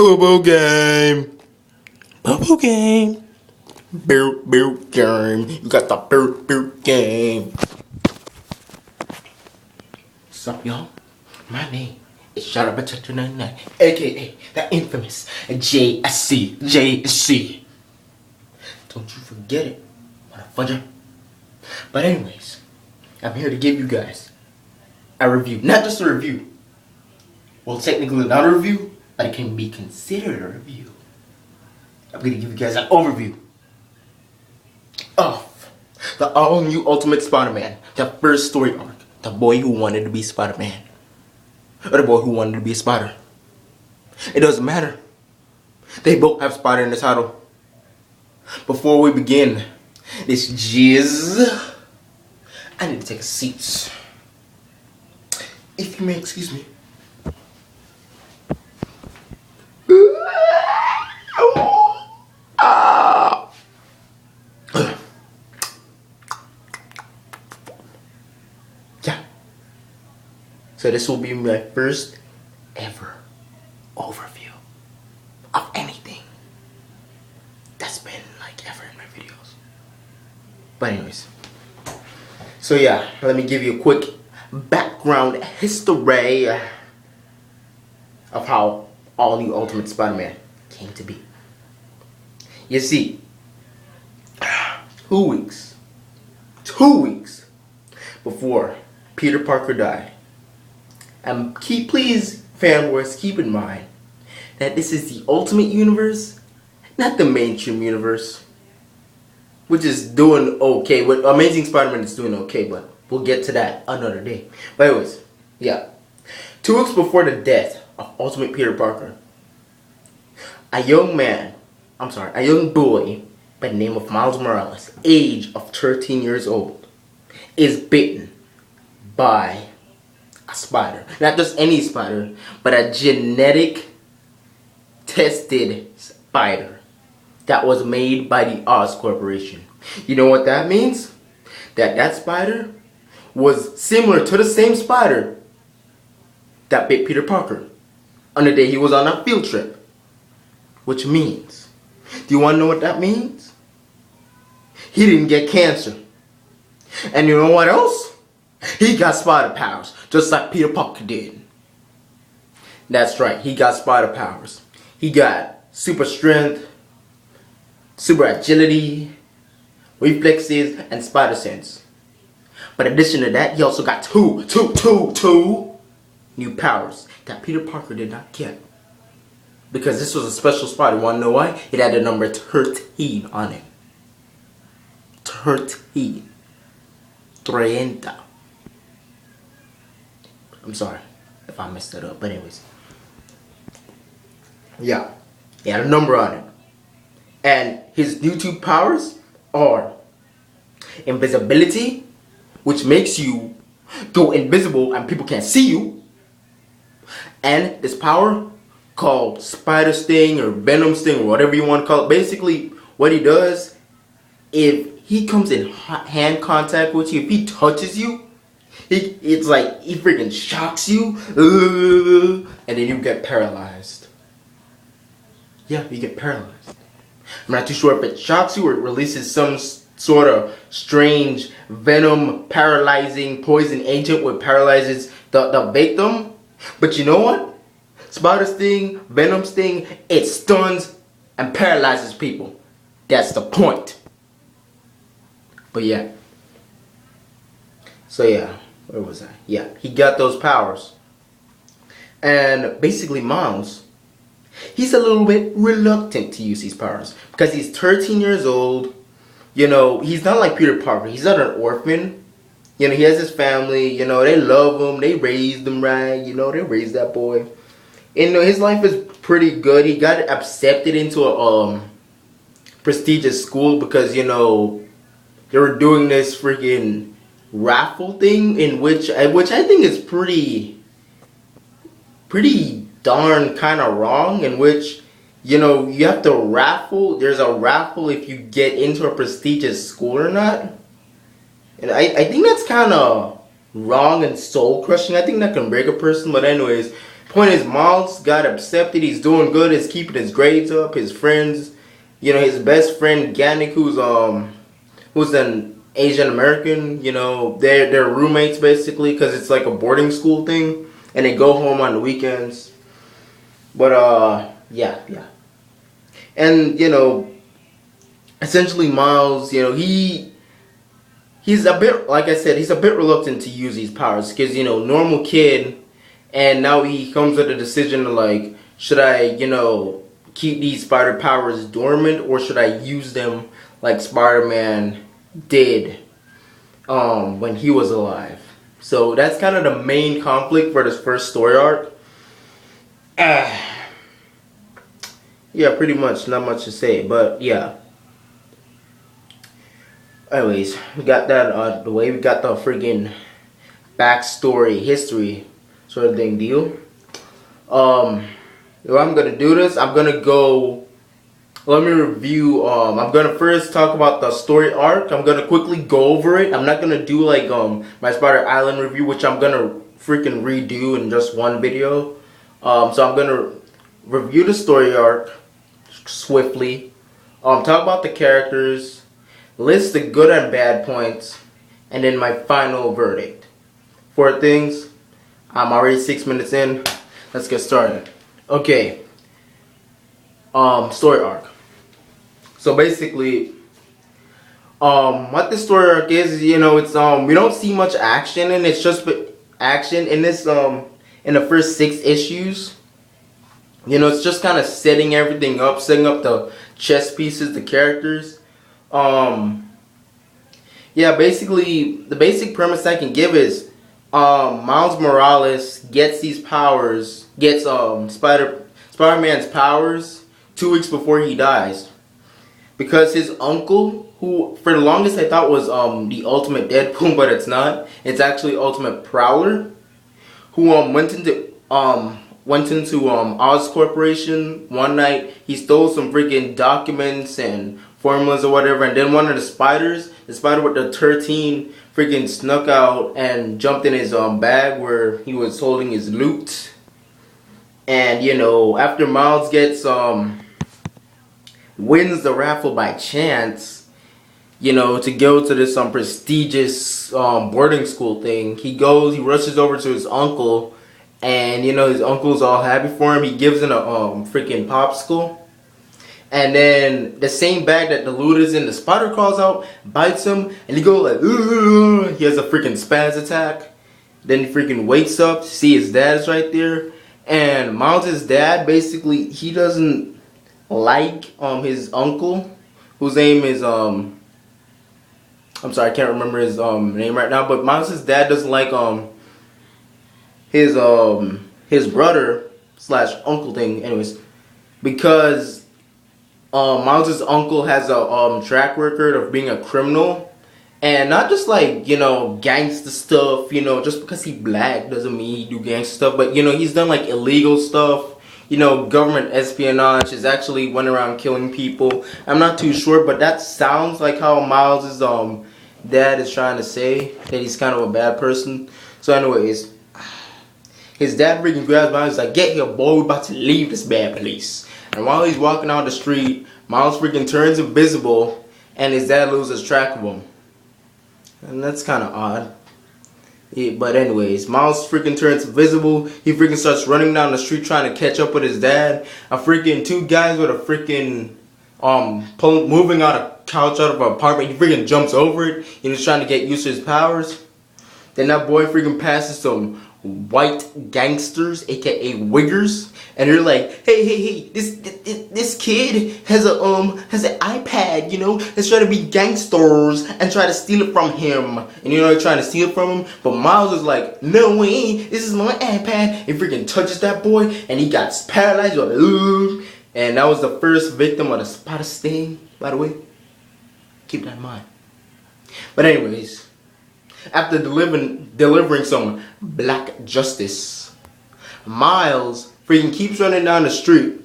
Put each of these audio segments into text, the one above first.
Boo game. Boo game. Boo game. You got the boo game. What's up, y'all? My name is Sharabacha299, aka the infamous JSC. Don't you forget it, motherfucker. But anyways, I'm here to give you guys a review. Not just a review. Well, technically not a review, but it can be considered a review. I'm going to give you guys an overview of the all-new Ultimate Spider-Man, the first story arc. The boy who wanted to be Spider-Man. Or the boy who wanted to be a spider. It doesn't matter. They both have spider in the title. Before we begin this jizz, I need to take a seat. If you may excuse me. Yeah. So this will be my first ever overview of anything that's been like ever in my videos. But anyways. So yeah, let me give you a quick background history of how all new Ultimate Spider-Man came to be. You see, 2 weeks before Peter Parker died, and please fanboys, keep in mind that this is the Ultimate Universe, not the mainstream universe, which is doing okay. But Amazing Spider-Man is doing okay, but we'll get to that another day. But anyways, yeah. 2 weeks before the death of Ultimate Peter Parker, a young boy by the name of Miles Morales, age of 13 years old, is bitten by a spider. Not just any spider, but a genetic tested spider that was made by the Oz Corporation. You know what that means? That spider was similar to the same spider that bit Peter Parker on the day he was on a field trip. Which means, do you want to know what that means? He didn't get cancer. And you know what else? He got spider powers, just like Peter Parker did. That's right, he got spider powers. He got super strength, super agility, reflexes, and spider sense. But in addition to that, he also got two new powers that Peter Parker did not get. Because this was a special spider. Want to know why? It had the number 13 on it. 13. 30. I'm sorry if I messed that up, but anyways. Yeah, he had a number on it. And his new two powers are invisibility, which makes you go invisible and people can't see you. And this power called Spider Sting or Venom Sting or whatever you want to call it. Basically, what he does, if he comes in hand contact with you, if he touches you, it's like he freaking shocks you, and then you get paralyzed. Yeah, you get paralyzed. I'm not too sure if it shocks you or it releases some sort of strange venom paralyzing poison agent which paralyzes the victim. But you know what? Spider Sting, Venom Sting, it stuns and paralyzes people. That's the point. But yeah. So yeah, where was I? Yeah, he got those powers. And basically Miles, he's a little bit reluctant to use these powers. Because he's 13 years old. You know, he's not like Peter Parker. He's not an orphan. You know, he has his family. You know, they love him. They raised him right. You know, they raised that boy. And you know, his life is pretty good. He got accepted into a prestigious school because, you know, they were doing this freaking raffle thing in which I think is pretty darn kind of wrong, in which, you know, you have to raffle. There's a raffle if you get into a prestigious school or not. And I think that's kind of wrong and soul crushing. I think that can break a person. But anyways, point is, Miles got accepted. He's doing good. He's keeping his grades up. His friends, his best friend Ganik, who's an Asian American. They're roommates basically because it's like a boarding school thing, and they go home on the weekends. But yeah. And essentially Miles, he's a bit, like I said, he's a bit reluctant to use these powers because, normal kid, and now he comes with a decision to like, should I, keep these spider powers dormant, or should I use them like Spider-Man did when he was alive? So that's kind of the main conflict for this first story arc. Yeah, pretty much, not much to say, but yeah. Anyways, we got that out of the way. We got the freaking backstory, history sort of thing deal. If I'm gonna do this, I'm gonna go. Let me review. I'm gonna first talk about the story arc. I'm gonna quickly go over it. I'm not gonna do like my Spider Island review, which I'm gonna freaking redo in just one video. So I'm gonna review the story arc swiftly. Talk about the characters. List the good and bad points, and then my final verdict. 4 things. I'm already 6 minutes in. Let's get started. Okay. Story arc. So basically, what this story arc is, it's we don't see much action, and it's just action in this in the first 6 issues. It's just kind of setting everything up, setting up the chess pieces, the characters. Yeah, basically the basic premise I can give is Miles Morales gets these powers, gets Spider-Man's powers 2 weeks before he dies. Because his uncle, who for the longest I thought was the Ultimate Deadpool, but it's not. It's actually Ultimate Prowler, who went into Oz Corporation one night. He stole some freaking documents and formulas or whatever, and then one of the spider with the 13 freaking snuck out and jumped in his bag where he was holding his loot. And after Miles gets wins the raffle by chance, to go to this prestigious boarding school thing, he rushes over to his uncle, and his uncle's all happy for him. He gives him a freaking popsicle. And then the same bag that the loot is in, the spider crawls out, bites him, and he goes like, ugh. He has a freaking spaz attack. Then he freaking wakes up, see his dad's right there. And Miles' dad, basically, he doesn't like his uncle, whose name is, I'm sorry, I can't remember his name right now, but Miles' dad doesn't like his brother / uncle thing, anyways, because Miles' uncle has a track record of being a criminal, and not just like gangster stuff. Just because he black doesn't mean he do gangster stuff. But he's done like illegal stuff. Government espionage. Has actually went around killing people. I'm not too sure, but that sounds like how Miles' dad is trying to say that he's kind of a bad person. So, anyways, his dad freaking grabs Miles. He's like, "Get here, boy. We're about to leave this bad place." And while he's walking down the street, Miles freaking turns invisible, and his dad loses track of him. And that's kind of odd. Yeah, but anyways, Miles freaking turns invisible. He freaking starts running down the street trying to catch up with his dad. A freaking 2 guys with a freaking moving out a couch out of an apartment. He freaking jumps over it. He's trying to get used to his powers. Then that boy freaking passes some white gangsters, aka wiggers, and they're like, hey, this kid has an iPad, let's try to be gangsters and try to steal it from him. And they're trying to steal it from him, but Miles is like, no way, this is my iPad. He freaking touches that boy, and he got paralyzed. And that was the first victim of the spider sting, by the way. Keep that in mind. But anyways, after delivering some black justice, Miles freaking keeps running down the street,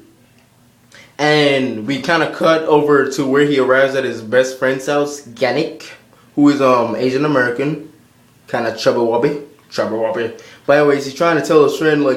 and we kind of cut over to where he arrives at his best friend's house, Ganik, who is Asian American, kind of chubby wubby. Chubba Wubba. But anyways, he's trying to tell his friend like,